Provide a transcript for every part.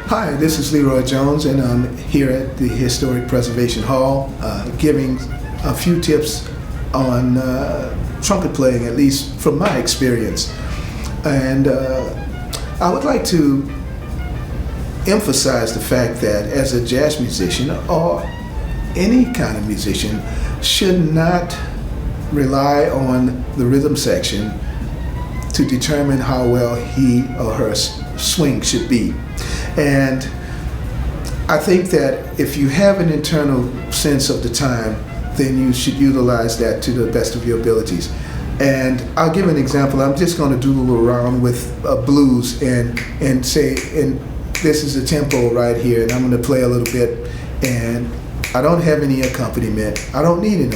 Hi, this is Leroy Jones, and I'm here at the Historic Preservation Hall giving a few tips on trumpet playing, at least from my experience. And I would like to emphasize the fact that as a jazz musician or any kind of musician should not rely on the rhythm section to determine how well he or her swing should be. And I think that if you have an internal sense of the time, then you should utilize that to the best of your abilities. And I'll give an example. I'm just going to doodle around with blues and say, and this is a tempo right here, and I'm going to play a little bit, and I don't have any accompaniment. I don't need an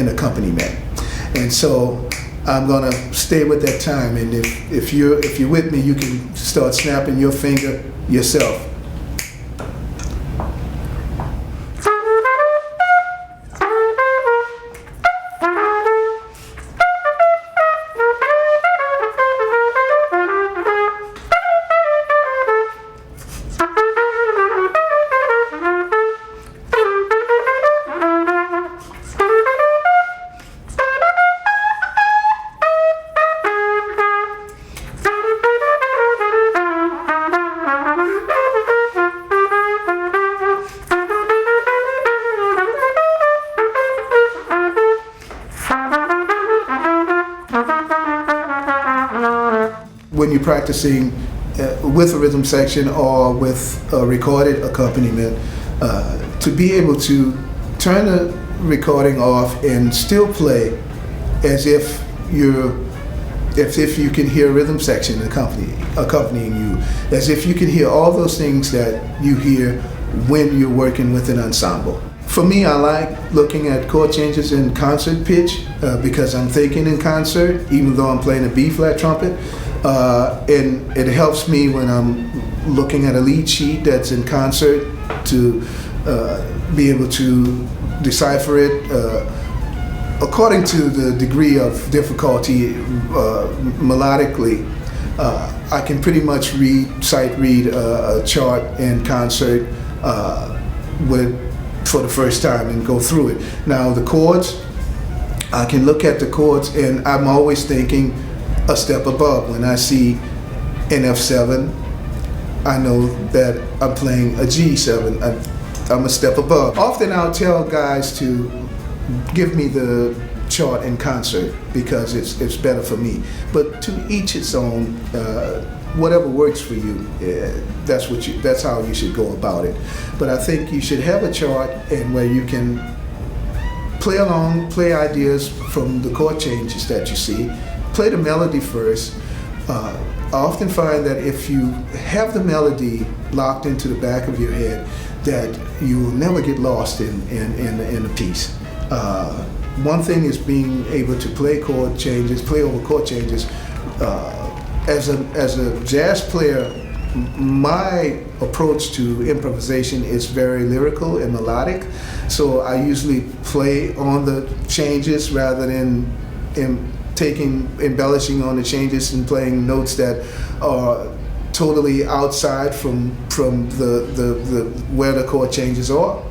accompaniment. And so I'm gonna stay with that time, and if you're with me, you can start snapping your finger yourself. When you're practicing with a rhythm section or with a recorded accompaniment, to be able to turn the recording off and still play as if you can hear a rhythm section accompanying you, as if you can hear all those things that you hear when you're working with an ensemble. For me, I like looking at chord changes in concert pitch because I'm thinking in concert, even though I'm playing a B-flat trumpet. And it helps me when I'm looking at a lead sheet that's in concert to be able to decipher it according to the degree of difficulty melodically. I can pretty much sight read a chart in concert for the first time and go through it. Now the chords, I can look at the chords and I'm always thinking a step above. When I see an F7, I know that I'm playing a G7. I'm a step above. Often I'll tell guys to give me the chart in concert because it's better for me. But to each its own. Whatever works for you, that's how you should go about it. But I think you should have a chart and where you can play along, play ideas from the chord changes that you see. Play the melody first. I often find that if you have the melody locked into the back of your head, that you will never get lost in a piece. One thing is being able to play chord changes, play over chord changes. As a jazz player, my approach to improvisation is very lyrical and melodic. So I usually play on the changes rather than embellishing on the changes and playing notes that are totally outside from the where the chord changes are.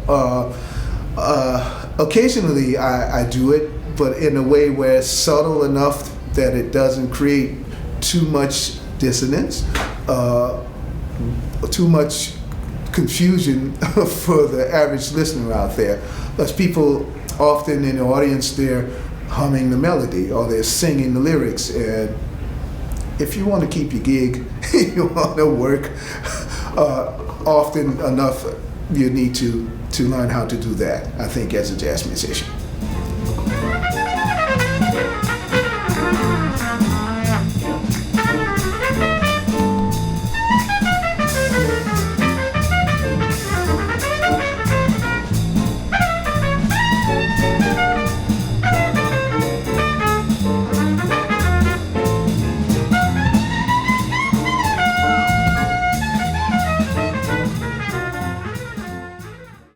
Occasionally I do it, but in a way where it's subtle enough that it doesn't create too much dissonance, too much confusion for the average listener out there. Because people often in the audience, they're humming the melody or they're singing the lyrics, and if you want to keep your gig, you want to work, often enough you need to learn how to do that, I think, as a jazz musician.